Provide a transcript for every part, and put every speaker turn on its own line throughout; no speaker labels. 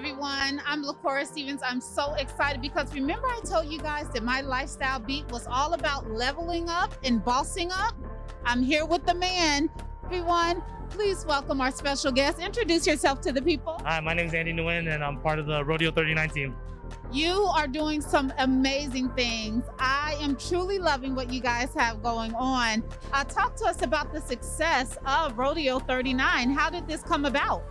everyone. I'm LaCora Stevens. I'm so excited because remember I told you guys that my lifestyle beat was all about leveling up and bossing up? I'm here with the man. Everyone, please welcome our special guest. Introduce yourself to the people.
Hi, my name is Andy Nguyen, and I'm part of the Rodeo 39 team.
You are doing some amazing things. I am truly loving what you guys have going on. Talk to us about the success of Rodeo 39. How did this come about?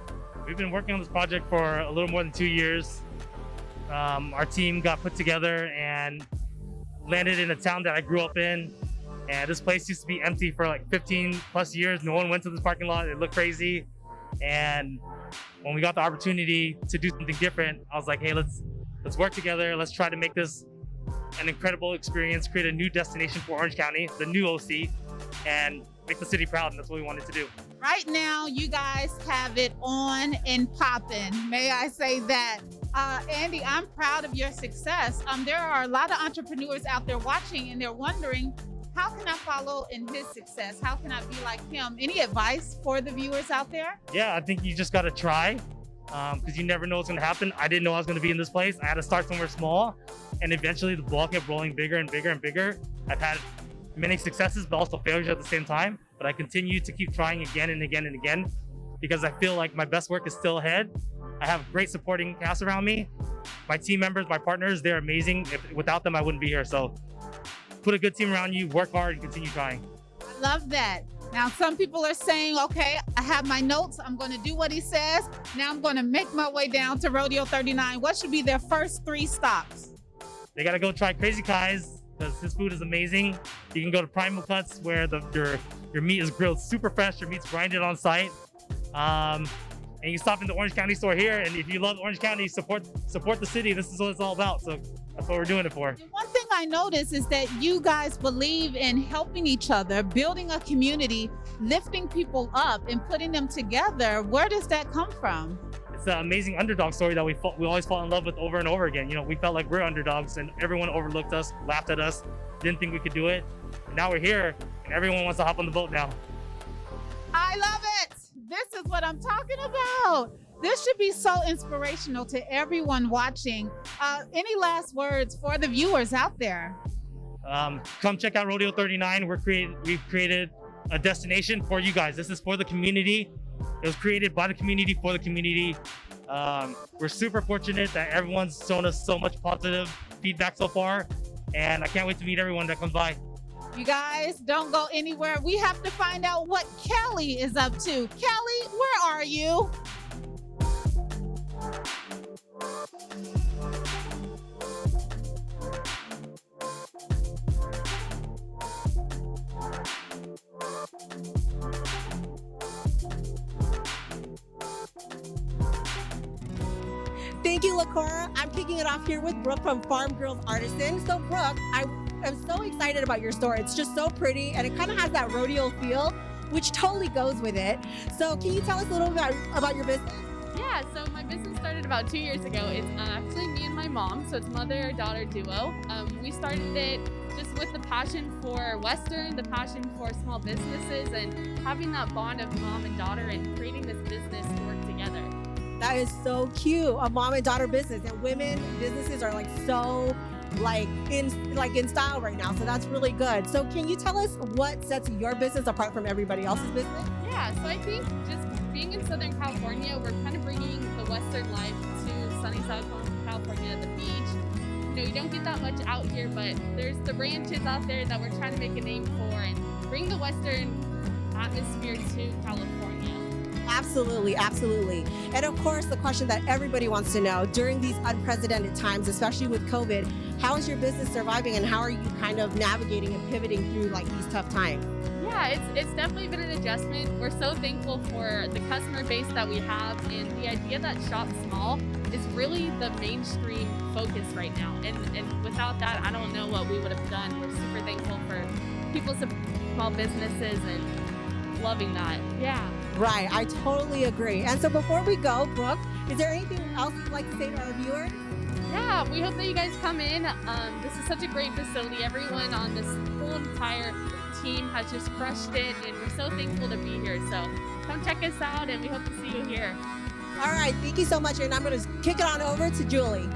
We've been working on this project for a little more than 2 years. Our team got put together and landed in a town that I grew up in. And this place used to be empty for like 15 plus years. No one went to this parking lot. It looked crazy. And when we got the opportunity to do something different, I was like, hey, let's work together. Let's try to make this an incredible experience, create a new destination for Orange County, the new OC, and make the city proud. And that's what we wanted to do.
Right now, you guys have it on and popping. May I say that? Andy, I'm proud of your success. There are a lot of entrepreneurs out there watching and they're wondering, how can I follow in his success? How can I be like him? Any advice for the viewers out there?
Yeah, I think you just got to try. Because you never know what's going to happen. I didn't know I was going to be in this place. I had to start somewhere small, and eventually the ball kept rolling bigger and bigger and bigger. I've had many successes, but also failures at the same time. But I continue to keep trying again and again and again because I feel like my best work is still ahead. I have a great supporting cast around me. My team members, my partners, they're amazing. Without them, I wouldn't be here. So put a good team around you, work hard, and continue trying.
I love that. Now, some people are saying, okay, I have my notes. I'm going to do what he says. Now I'm going to make my way down to Rodeo 39. What should be their first 3 stops?
They got to go try Crazy Kai's because his food is amazing. You can go to Primal Cuts where your meat is grilled super fresh. Your meat's grinded on site. And you stop in the Orange County store here. And if you love Orange County, support the city. This is what it's all about. So that's what we're doing it for.
One thing I noticed is that you guys believe in helping each other, building a community, lifting people up and putting them together. Where does that come from?
It's an amazing underdog story that we always fall in love with over and over again. You know, we felt like we're underdogs and everyone overlooked us, laughed at us, didn't think we could do it. And now we're here and everyone wants to hop on the boat now.
I love it. This is what I'm talking about. This should be so inspirational to everyone watching. Any last words for the viewers out there?
Come check out Rodeo 39. We've created a destination for you guys. This is for the community. It was created by the community for the community. We're super fortunate that everyone's shown us so much positive feedback so far. And I can't wait to meet everyone that comes by.
You guys don't go anywhere. We have to find out what Kelly is up to. Kelly, where are you?
Thank you, LaCora. I'm kicking it off here with Brooke from Farm Girls Artisan. So Brooke, I'm so excited about your store. It's just so pretty and it kind of has that rodeo feel, which totally goes with it. So can you tell us a little bit about your business?
Yeah, so my business started about 2 years ago. It's actually me and my mom, so it's mother-daughter duo. We started it just with the passion for Western, the passion for small businesses, and having that bond of mom and daughter and creating this business to work together.
That is so cute, a mom and daughter business, and women businesses are so in style right now, so that's really good. So can you tell us what sets your business apart from everybody else's business?
Yeah, so I think just being in Southern California, we're kind of bringing the Western life to sunny Southern California, the beach. You know, you don't get that much out here, but there's the ranches out there that we're trying to make a name for and bring the Western atmosphere to California.
Absolutely, absolutely. And of course, the question that everybody wants to know during these unprecedented times, especially with COVID, how is your business surviving and how are you kind of navigating and pivoting through these tough times?
Yeah, it's definitely been an adjustment. We're so thankful for the customer base that we have, and the idea that shop small is really the mainstream focus right now. And without that, I don't know what we would have done. We're super thankful for people, small businesses, and loving that. Yeah.
Right, I totally agree. And so before we go, Brooke, is there anything else you'd like to say to our viewers?
Yeah, we hope that you guys come in. This is such a great facility. Everyone on this whole entire team has just crushed it, and we're so thankful to be here. So come check us out, and we hope to see you here.
All right, thank you so much. And I'm going to kick it on over to Julie.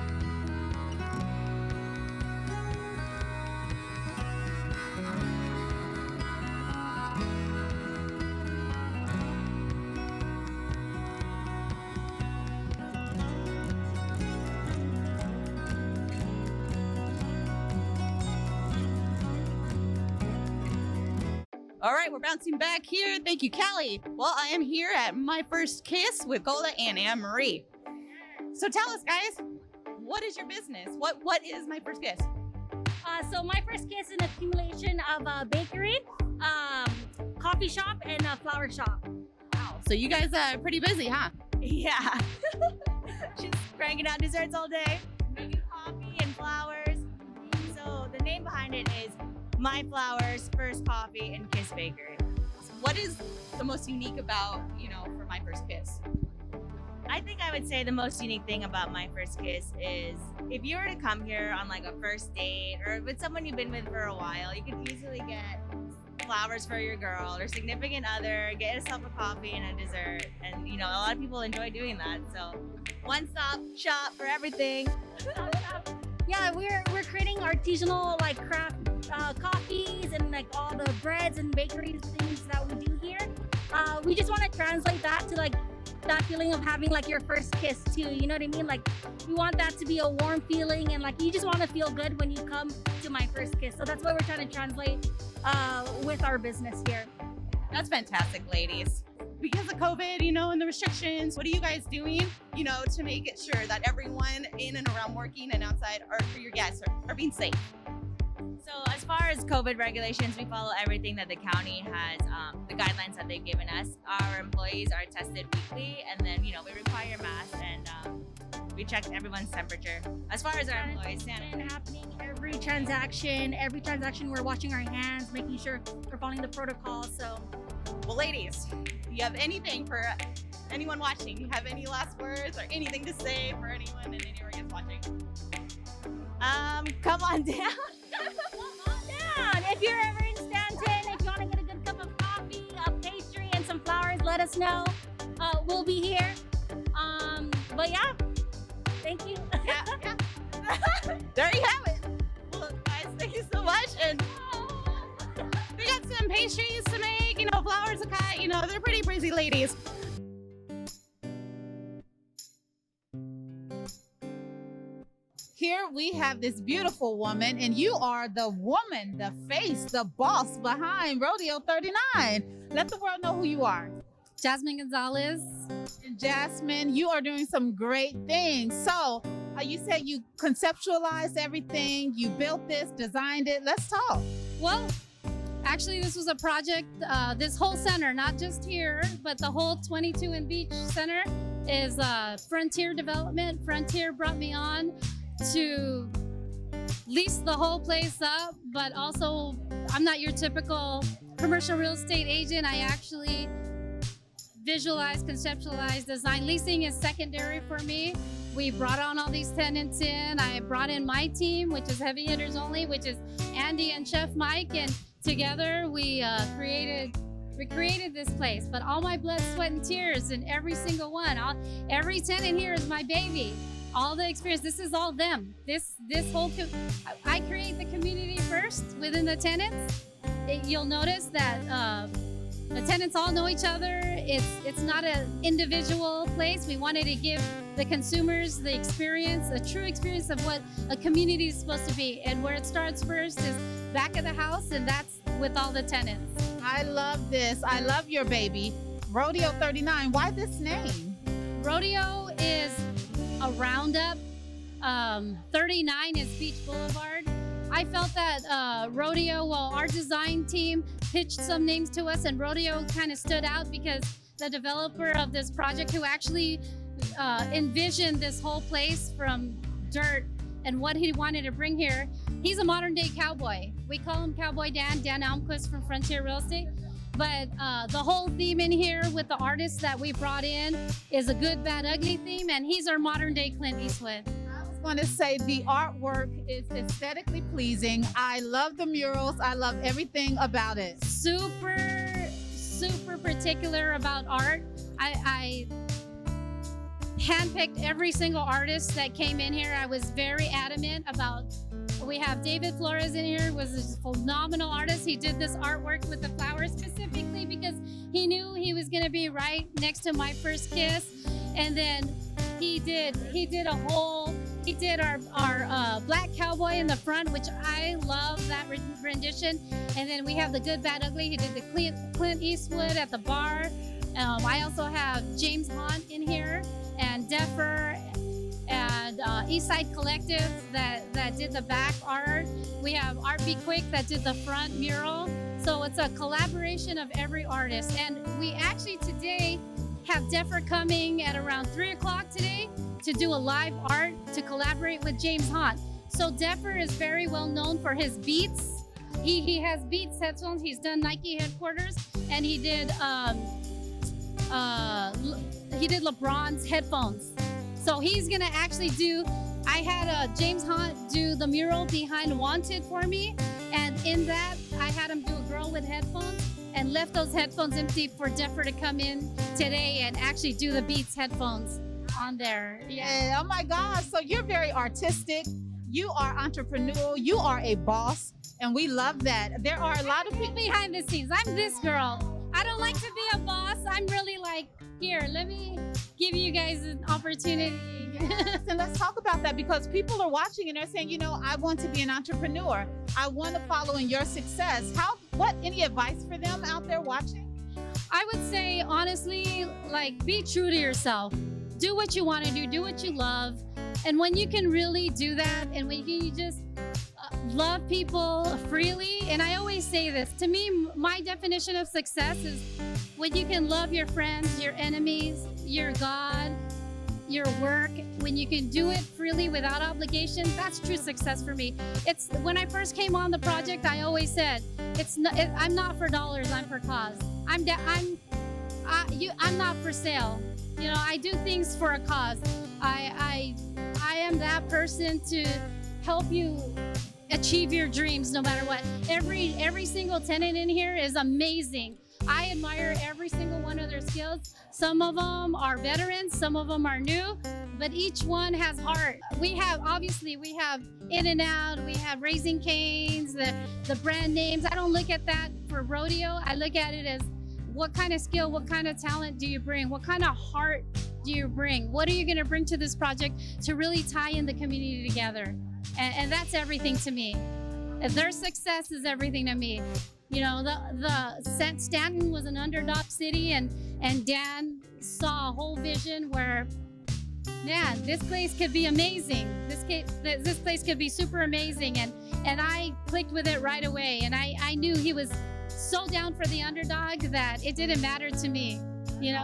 All right, we're bouncing back here. Thank you, Callie. Well, I am here at My First Kiss with Golda and Anne Marie. So tell us, guys, what is your business? What is My First Kiss?
So My First Kiss is an accumulation of a bakery, coffee shop, and a flower shop.
Wow. So you guys are pretty busy, huh?
Yeah. Just cranking out desserts all day, making coffee and flowers. So the name behind it is My Flowers, First Coffee, and Kiss Bakery.
What is the most unique about, for My First Kiss?
I think I would say the most unique thing about My First Kiss is if you were to come here on like a first date or with someone you've been with for a while, you could easily get flowers for your girl or significant other, get yourself a coffee and a dessert. And a lot of people enjoy doing that. So one-stop shop for everything. Yeah, we're creating artisanal like craft coffees and like all the breads and bakery things that we do here. We just want to translate that to like that feeling of having like your first kiss too. You know what I mean? Like we want that to be a warm feeling and like you just want to feel good when you come to My First Kiss. So that's what we're trying to translate with our business here.
That's fantastic, ladies. Because of COVID, and the restrictions, what are you guys doing, to make it sure that everyone in and around working and outside for your guests are being safe?
So as far as COVID regulations, we follow everything that the county has, the guidelines that they've given us. Our employees are tested weekly, and then, we require masks and we check everyone's temperature. As far as our employees,
And happening every transaction we're washing our hands, making sure we're following the protocol. So,
Well, ladies, do you have anything for anyone watching? Do you have any last words or anything to say for anyone and anyone that's watching?
come on down. If you're ever in Stanton, if you want to get a good cup of coffee, a pastry, and some flowers, let us know. We'll be here. But yeah, thank you.
Yeah. There you have it. Well, guys, thank you so much. And we got some pastries to make, flowers to cut, they're pretty busy ladies. Here we have this beautiful woman, and you are the woman, the face, the boss behind Rodeo 39. Let the world know who you are.
Jasmine Gonzalez.
And Jasmine, you are doing some great things. So you said you conceptualized everything, you built this, designed it. Let's talk.
Well, actually, this was a project, this whole center, not just here, but the whole 22 and Beach Center is Frontier Development. Frontier brought me on to lease the whole place up, but also I'm not your typical commercial real estate agent. I actually visualize, conceptualize, design. Leasing is secondary for me. We brought on all these tenants in. I brought in my team, which is heavy hitters only, which is Andy and Chef Mike, and together we created this place. But all my blood, sweat, and tears in every single one. Every tenant here is my baby. All the experience, this is all them. This whole, I create the community first within the tenants. You'll notice that the tenants all know each other. It's not an individual place. We wanted to give the consumers the experience, a true experience of what a community is supposed to be. And where it starts first is back of the house, and that's with all the tenants.
I love this. I love your baby. Rodeo 39, why this name?
Rodeo is a roundup. 39 is Beach Boulevard. I felt that Rodeo, well, our design team pitched some names to us, and Rodeo kind of stood out because the developer of this project, who actually envisioned this whole place from dirt and what he wanted to bring here, he's a modern day cowboy. We call him Cowboy Dan Almquist from Frontier Real Estate. But the whole theme in here with the artists that we brought in is a good, bad, ugly theme, and he's our modern day Clint Eastwood.
I was going to say the artwork is aesthetically pleasing. I love the murals. I love everything about it.
Super particular about art. handpicked every single artist that came in here. I was very adamant about. We have David Flores in here, was a phenomenal artist. He did this artwork with the flowers specifically because he knew he was gonna be right next to My First Kiss. And then he did our Black Cowboy in the front, which I love that rendition. And then we have the Good, Bad, Ugly. He did the Clint Eastwood at the bar. I also have James Hunt in here and Deffer and Eastside Collective that did the back art. We have Art Be Quick that did the front mural. So it's a collaboration of every artist. And we actually today have Deffer coming at around 3 o'clock today to do a live art to collaborate with James Hunt. So Deffer is very well known for his Beats. He has Beats headphones. He's done Nike headquarters, and he did LeBron's headphones. So he's gonna actually do. I had James Hunt do the mural behind Wanted for me, and in that I had him do a girl with headphones and left those headphones empty for Deffer to come in today and actually do the Beats headphones on there.
Yeah. Oh my God. So you're very artistic. You are entrepreneurial. You are a boss. And we love that. There are a lot of people
behind the scenes. I'm this girl. I don't like to be a boss. I'm really like, here, let me give you guys an opportunity.
And let's talk about that, because people are watching and they're saying, you know, I want to be an entrepreneur. I want to follow in your success. Any advice for them out there watching?
I would say, honestly, like, be true to yourself. Do what you want to do what you love. And when you can really do that, and when you just love people freely, and I always say this, to me, my definition of success is when you can love your friends, your enemies, your God, your work, when you can do it freely without obligation, that's true success for me. It's when I first came on the project, I always said, I'm not for dollars, I'm for cause. I'm not for sale. You know, I do things for a cause. I am that person to help you achieve your dreams no matter what. Every single tenant in here is amazing. I admire every single one of their skills. Some of them are veterans, some of them are new, but each one has heart. We have In and Out, we have Raising Cane's, the brand names. I don't look at that for Rodeo. I look at it as what kind of skill, what kind of talent do you bring? What kind of heart do you bring? What are you gonna bring to this project to really tie in the community together? And that's everything to me. Their success is everything to me. You know, Stanton was an underdog city, and Dan saw a whole vision where, man, this place could be amazing. This place could be super amazing, and I clicked with it right away. And I knew he was so down for the underdog that it didn't matter to me. You know,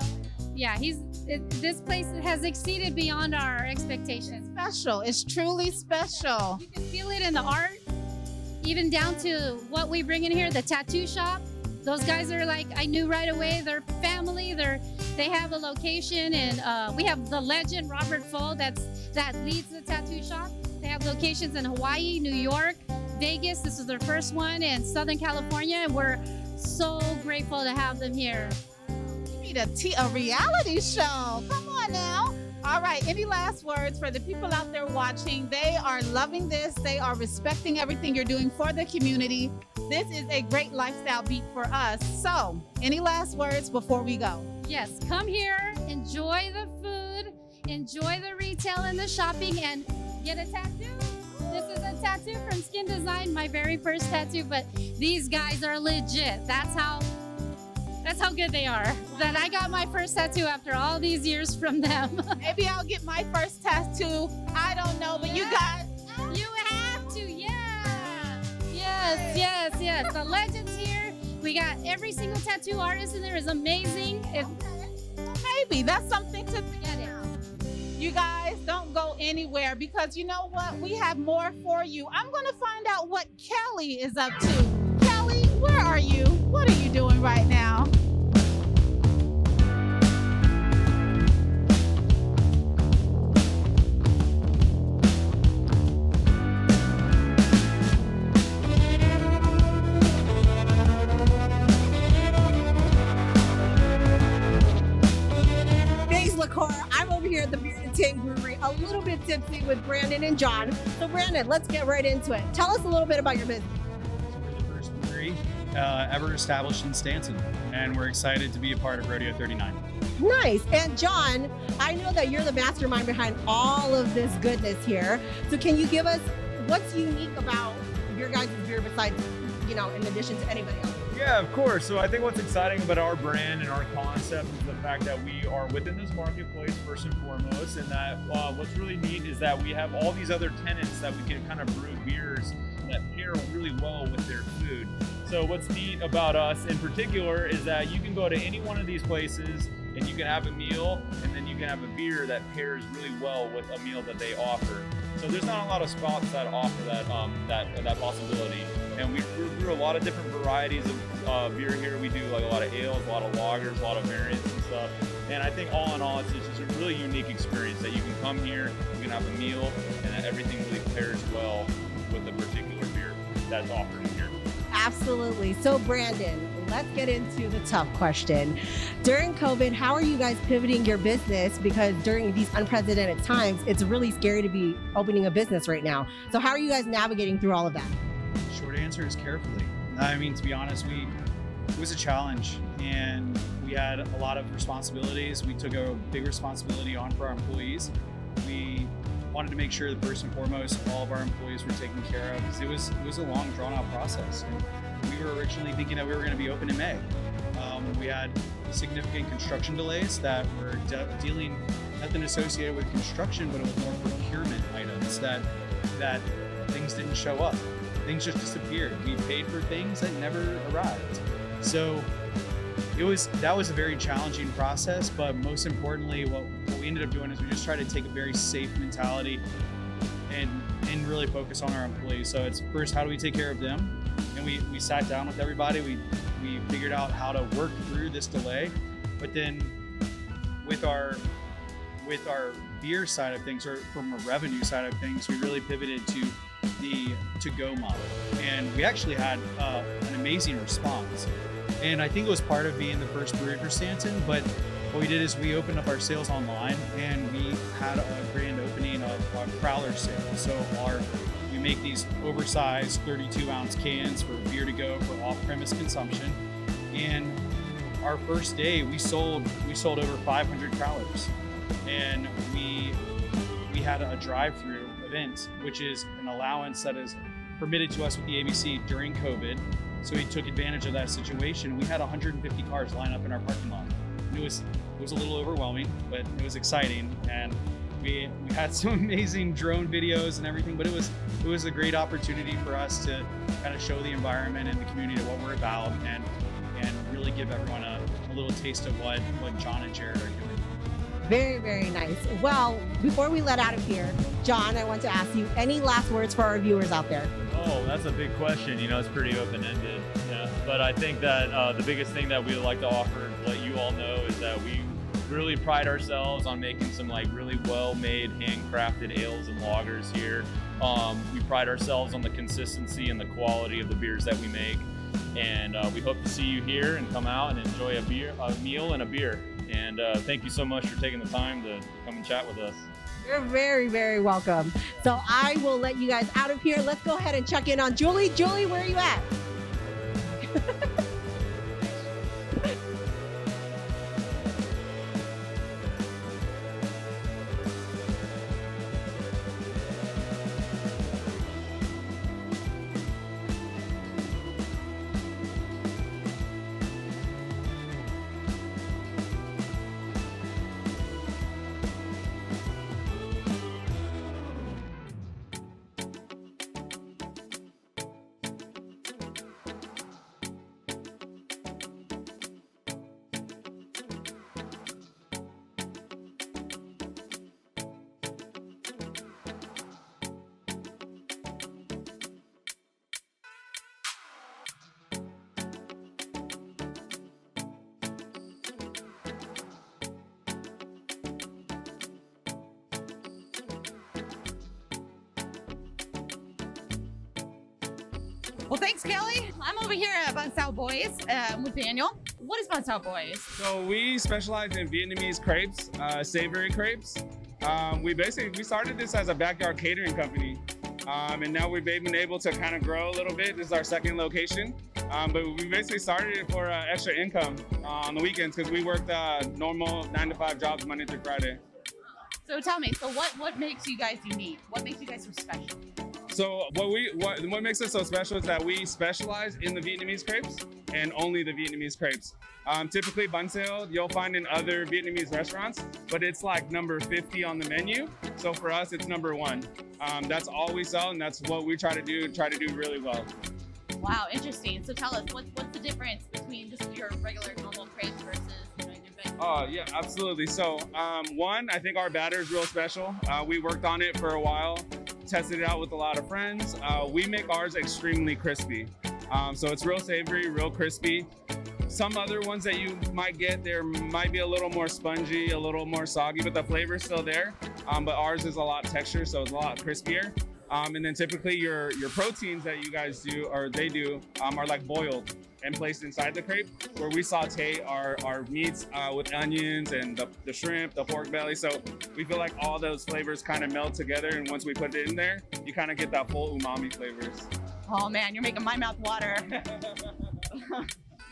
yeah, this place has exceeded beyond our expectations.
It's special. It's truly special.
You can feel it in the art. Even down to what we bring in here, the tattoo shop. Those guys are like, I knew right away, they're family. They have a location, and we have the legend Robert Foe that leads the tattoo shop. They have locations in Hawaii, New York, Vegas. This is their first one in Southern California, and we're so grateful to have them here.
You need a reality show. Come on now. All right, any last words for the people out there watching? They are loving this. They are respecting everything you're doing for the community. This is a great lifestyle beat for us. So, any last words before we go?
Yes, come here, enjoy the food, enjoy the retail and the shopping, and get a tattoo. This is a tattoo from Skin Design, my very first tattoo, but these guys are legit. That's how good they are. That I got my first tattoo after all these years from them.
Maybe I'll get my first tattoo. I don't know, but you guys.
You have to, yeah. Yes. The legend's here. We got every single tattoo artist in there is amazing.
Maybe that's something to
get it.
You guys don't go anywhere, because you know what? We have more for you. I'm going to find out what Kelly is up to. Kelly, where are you? What are you doing right now?
Thanks, LaCora. I'm over here at the Fancy with Brandon and John. So Brandon, let's get right into it. Tell us a little bit about your business.
We're the first brewery ever established in Stanton, and we're excited to be a part of Rodeo 39.
Nice. And John, I know that you're the mastermind behind all of this goodness here. So can you give us what's unique about your guys' beer besides, in addition to anybody else?
Yeah, of course. So I think what's exciting about our brand and our concept is the fact that we are within this marketplace first and foremost, and that what's really neat is that we have all these other tenants that we can kind of brew beers that pair really well with their food. So what's neat about us in particular is that you can go to any one of these places and you can have a meal, and then you can have a beer that pairs really well with a meal that they offer. So there's not a lot of spots that offer that possibility. And we brew a lot of different varieties of beer here. We do like a lot of ales, a lot of lagers, a lot of variants and stuff. And I think all in all, it's just a really unique experience that you can come here, you can have a meal, and that everything really pairs well with the particular beer that's offered here.
Absolutely. So Brandon, let's get into the tough question. During COVID, how are you guys pivoting your business? Because during these unprecedented times, it's really scary to be opening a business right now. So how are you guys navigating through all of that?
Short answer is carefully. I mean, to be honest, it was a challenge, and we had a lot of responsibilities. We took a big responsibility on for our employees. We wanted to make sure that first and foremost, all of our employees were taken care of, because it was a long, drawn-out process. And we were originally thinking that we were going to be open in May. We had significant construction delays that were dealing nothing associated with construction, but it was more procurement items that things didn't show up. Things just disappeared. We paid for things that never arrived. So that was a very challenging process, but most importantly, what we ended up doing is we just tried to take a very safe mentality and really focus on our employees. So it's first, how do we take care of them? And we sat down with everybody. We figured out how to work through this delay. But then with our beer side of things, or from a revenue side of things, we really pivoted to the to-go model. And we actually had an amazing response. And I think it was part of being the first brewery for Stanton, but what we did is we opened up our sales online, and we had a grand opening of our Crowler sales. So we make these oversized 32-ounce cans for beer to go for off-premise consumption. And our first day, we sold over 500 Crowlers. And we had a drive-through event, which is an allowance that is permitted to us with the ABC during COVID. So we took advantage of that situation. We had 150 cars line up in our parking lot. And it was a little overwhelming, but it was exciting. And we had some amazing drone videos and everything, but it was a great opportunity for us to kind of show the environment and the community what we're about, and really give everyone a little taste of what John and Jared are doing.
Very, very nice. Well, before we let out of here, John, I want to ask you any last words for our viewers out there?
Oh, that's a big question. It's pretty open-ended. Yeah. But I think that the biggest thing that we would like to offer, to let you all know, is that we really pride ourselves on making some really well-made, handcrafted ales and lagers here. We pride ourselves on the consistency and the quality of the beers that we make. And we hope to see you here and come out and enjoy a meal and a beer. And thank you so much for taking the time to come and chat with us.
You're very, very welcome. So I will let you guys out of here. Let's go ahead and check in on Julie. Julie, where are you at?
Well, thanks, Kelly. I'm over here at Buns Out Boys with Daniel. What is Buns Out Boys?
So we specialize in Vietnamese crepes, savory crepes, We started this as a backyard catering company, and now we've been able to kind of grow a little bit. This is our second location, but we basically started it for extra income on the weekends because we worked normal 9-to-5 jobs Monday through Friday.
So tell me, so what makes you guys unique? What makes you guys so special?
So what makes us so special is that we specialize in the Vietnamese crepes and only the Vietnamese crepes. Typically bun sale you'll find in other Vietnamese restaurants, but it's like number 50 on the menu. So for us, it's number 1. That's all we sell, and that's what we try to do really well.
Wow, interesting. So tell us, what's the difference between just your regular normal crepes versus your big?
Oh yeah, absolutely. So one, I think our batter is real special. We worked on it for a while, tested it out with a lot of friends. We make ours extremely crispy. So it's real savory, real crispy. Some other ones that you might get, there might be a little more spongy, a little more soggy, but the flavor's still there. But ours is a lot texture, so it's a lot crispier. And then typically your proteins that you guys do, or they do, are like boiled and placed inside the crepe, where we saute our meats with onions and the shrimp, the pork belly. So we feel like all those flavors kind of melt together, and once we put it in there, you kind of get that full umami flavors.
Oh man, you're making my mouth water.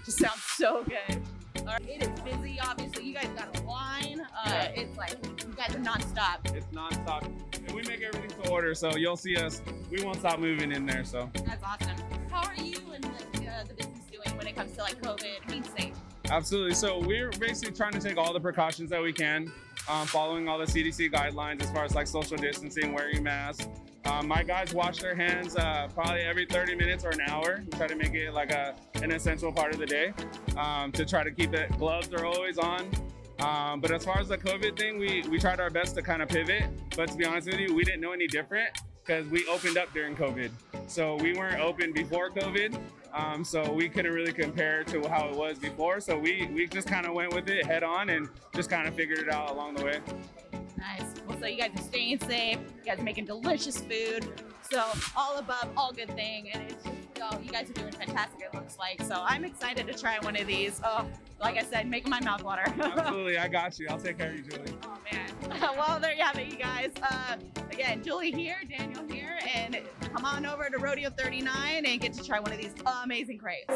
Just sounds so good. All right, it is busy, obviously. You guys got a line. It's like, you guys are nonstop.
It's nonstop. And we make everything to order, so you'll see us. We won't stop moving in there, so.
That's awesome. How are you and the business doing when it comes to like COVID being safe?
Absolutely. So we're basically trying to take all the precautions that we can, following all the CDC guidelines as far as like social distancing, wearing masks. My guys wash their hands probably every 30 minutes or an hour. We try to make it like an essential part of the day to try to keep it. Gloves are always on. But as far as the COVID thing, we tried our best to kind of pivot. But to be honest with you, we didn't know any different because we opened up during COVID. So we weren't open before COVID. So we couldn't really compare to how it was before. So we just kind of went with it head on and just kind of figured it out along the way.
Nice. Well, so you guys are staying safe. You guys are making delicious food. So all above, all good thing. And it's just, you guys are doing fantastic, it looks like. So I'm excited to try one of these. Oh, like I said, making my mouth water.
Absolutely, I got you. I'll take care of you, Julie.
Oh man. Well, there you have it, you guys. Again, Julie here, Daniel here, and come on over to Rodeo 39 and get to try one of these amazing crepes.